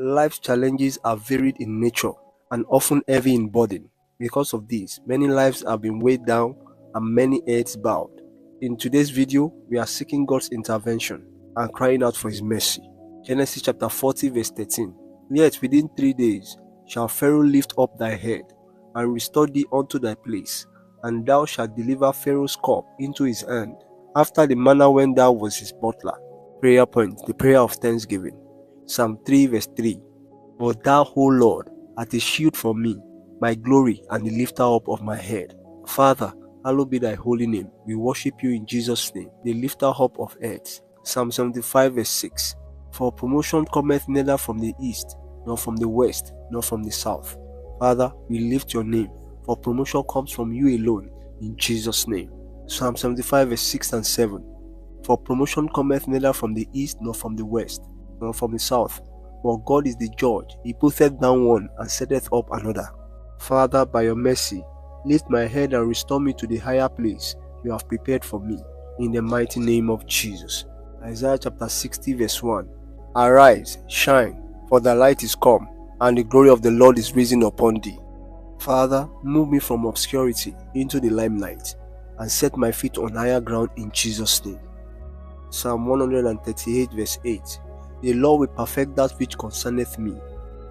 Life's challenges are varied in nature and often heavy in burden. Because of this, many lives have been weighed down and many heads bowed. In today's video, we are seeking God's intervention and crying out for His mercy. Genesis chapter 40 verse 13. Yet within 3 days shall Pharaoh lift up thy head and restore thee unto thy place, and thou shalt deliver Pharaoh's cup into his hand, after the manner when thou wast his butler. Prayer point, the prayer of thanksgiving. Psalm 3 verse 3. But thou, O Lord, art a shield for me, my glory and the lifter up of my head. Father, hallowed be thy holy name. We worship you in Jesus' name, the lifter up of heads. Psalm 75 verse 6. For promotion cometh neither from the east, nor from the west, nor from the south. Father, we lift your name, for promotion comes from you alone, in Jesus' name. Psalm 75 verse 6 and 7. For promotion cometh neither from the east, nor from the west, nor from the south. But God is the judge, he putteth down one, and setteth up another. Father, by your mercy, lift my head and restore me to the higher place you have prepared for me, in the mighty name of Jesus. Isaiah chapter 60 verse 1. Arise, shine, for thy light is come, and the glory of the Lord is risen upon thee. Father, move me from obscurity into the limelight, and set my feet on higher ground in Jesus' name. Psalm 138 verse 8. The Lord will perfect that which concerneth me.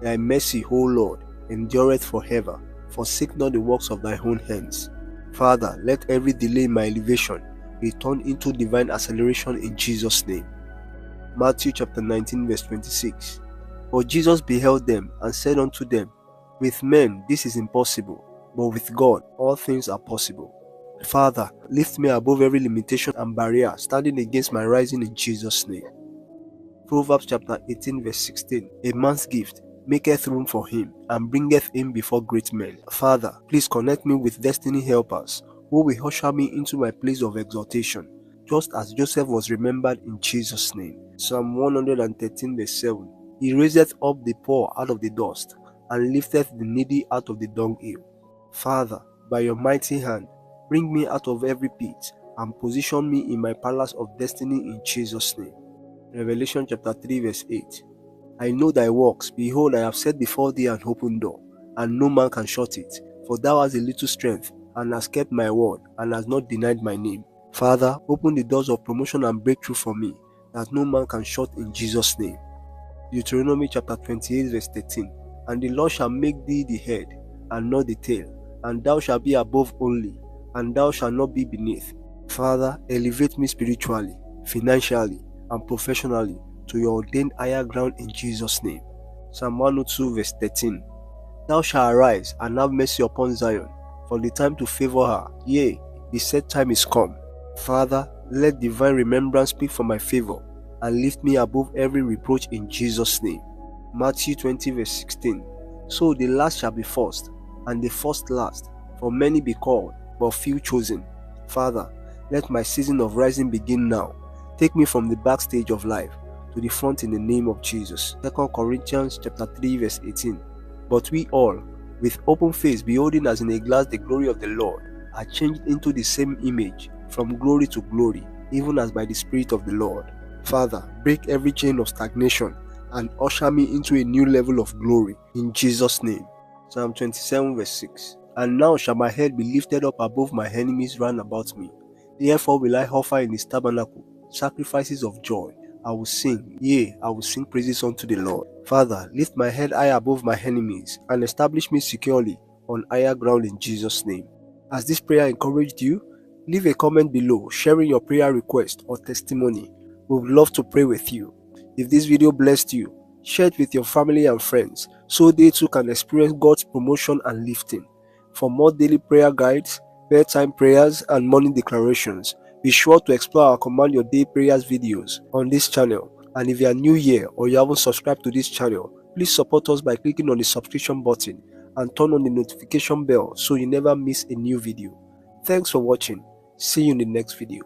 Thy mercy, O Lord, endureth forever. Forsake not the works of thy own hands. Father, let every delay in my elevation be turned into divine acceleration in Jesus' name. Matthew chapter 19 verse 26. But Jesus beheld them and said unto them, With men this is impossible, but with God all things are possible. Father, lift me above every limitation and barrier standing against my rising in Jesus' name. Proverbs chapter 18 verse 16. A man's gift maketh room for him, and bringeth him before great men. Father, please connect me with destiny helpers, who will usher me into my place of exaltation, just as Joseph was remembered in Jesus' name. Psalm 113 verse 7. He raiseth up the poor out of the dust, and lifteth the needy out of the dunghill. Father, by your mighty hand, bring me out of every pit, and position me in my palace of destiny in Jesus' name. Revelation chapter 3 verse 8. I know thy works, behold, I have set before thee an open door, and no man can shut it. For thou hast a little strength, and hast kept my word, and hast not denied my name. Father, open the doors of promotion and breakthrough for me, that no man can shut in Jesus' name. Deuteronomy chapter 28 verse 13. And the Lord shall make thee the head, and not the tail, and thou shalt be above only, and thou shalt not be beneath. Father, elevate me spiritually, financially, and professionally to your ordained higher ground in Jesus' name. Psalm 102 verse 13. Thou shalt arise and have mercy upon Zion, for the time to favor her, yea, the set time is come. Father, let divine remembrance speak for my favor, and lift me above every reproach in Jesus' name. Matthew 20 verse 16. So the last shall be first, and the first last, for many be called, but few chosen. Father, let my season of rising begin now. Take me from the backstage of life to the front in the name of Jesus. 2 Corinthians chapter 3 verse 18. But we all, with open face beholding as in a glass the glory of the Lord, are changed into the same image, from glory to glory, even as by the Spirit of the Lord. Father, break every chain of stagnation and usher me into a new level of glory, in Jesus' name. Psalm 27 verse 6. And now shall my head be lifted up above my enemies round about me. Therefore will I offer in his tabernacle sacrifices of joy. I will sing, yea, I will sing praises unto the Lord. Father, lift my head high above my enemies, and establish me securely on higher ground in Jesus' name. Has this prayer encouraged you? Leave a comment below sharing your prayer request or testimony. We would love to pray with you. If this video blessed you, share it with your family and friends, so they too can experience God's promotion and lifting. For more daily prayer guides, bedtime prayers, and morning declarations, be sure to explore our Command Your Day prayers videos on this channel. And if you are new here or you haven't subscribed to this channel, please support us by clicking on the subscription button and turn on the notification bell so you never miss a new video. Thanks for watching. See you in the next video.